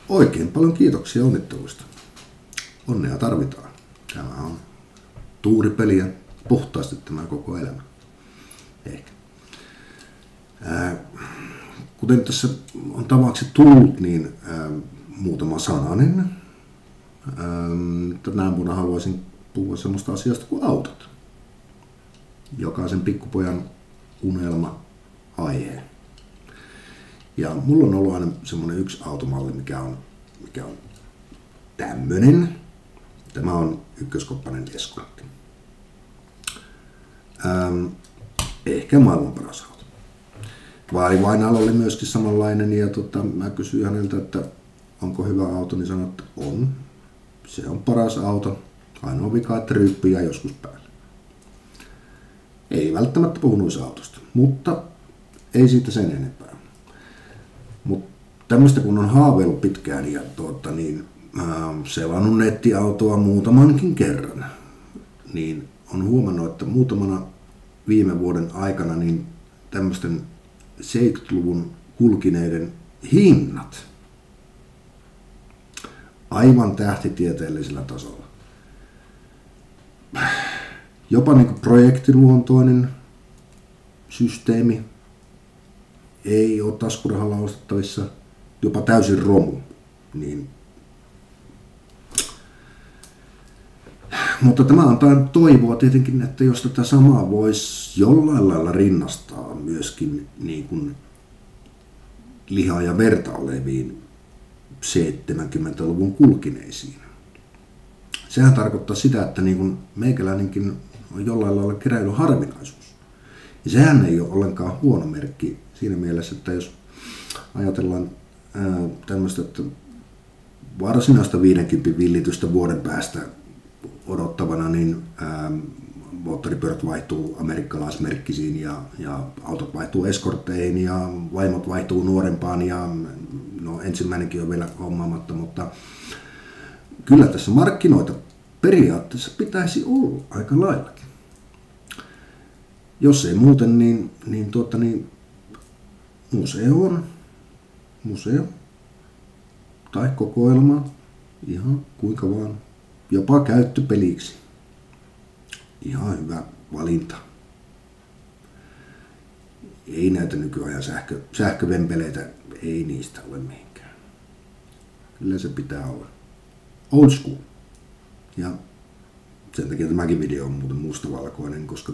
Oikein paljon kiitoksia onnitteluista. Onnea tarvitaan. Tämä on tuuripeliä puhtaasti tämä koko elämä. Ehkä. Kuten tässä on tavaksi tullut, niin muutama sananen. Tänä vuonna haluaisin puhua semmoista asiasta kuin autot. Jokaisen pikkupojan unelma aihe. Ja mulla on ollut aina semmoinen yksi automalli, mikä on tämmönen. Tämä on ykköskoppainen Escortti. Ehkä maailman paras auto. Vaalivainajalla oli myöskin samanlainen ja mä kysyin häneltä, että onko hyvä auto, niin sanoin, että on. Se on paras auto. Ainoa vika, että ryyppii ja joskus päälle. Ei välttämättä puhunut autosta, mutta ei siitä sen enempää. Mutta tämmöistä kun on haaveillut pitkään ja selannut nettiautoa muutamankin kerran, niin on huomannut, että muutamana viime vuoden aikana niin tämmöisten 70-luvun kulkineiden hinnat aivan tähtitieteellisellä tasolla. Jopa niin kuin projektiluontoinen systeemi ei ole taskurahalla ostettavissa, jopa täysin romu. Niin. Mutta tämä antaa toivoa tietenkin, että jos tätä samaa voisi jollain lailla rinnastaa myöskin niin kuin lihaa ja verta oleviin 70-luvun kulkineisiin. Sehän tarkoittaa sitä, että niin kuin meikäläinenkin on jollain lailla keräilyharvinaisuus. Ja sehän ei ole ollenkaan huono merkki siinä mielessä, että jos ajatellaan tämmöistä, että varsinaista 50 villitystä vuoden päästä odottavana, niin moottoripyörät vaihtuu amerikkalaismerkkisiin ja autot vaihtuu eskortteihin ja vaimot vaihtuu nuorempaan ja no ensimmäinenkin on vielä hommaamatta, mutta kyllä tässä markkinoita periaatteessa pitäisi olla aika laillakin. Jos ei muuten, niin museo tai kokoelma, ihan kuinka vaan, jopa käyttöpeliksi. Ihan hyvä valinta. Ei näitä nykyajan sähkövempeleitä, ei niistä ole mihinkään. Kyllä se pitää olla old school. Ja sen takia tämäkin video on muuten mustavalkoinen, koska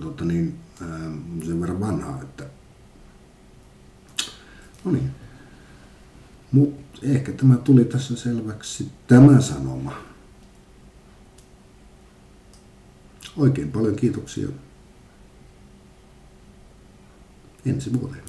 sen verran vanhaa, että no niin. Mut ehkä tämä tuli tässä selväksi tämä sanoma. Oikein paljon kiitoksia ensi vuoteen.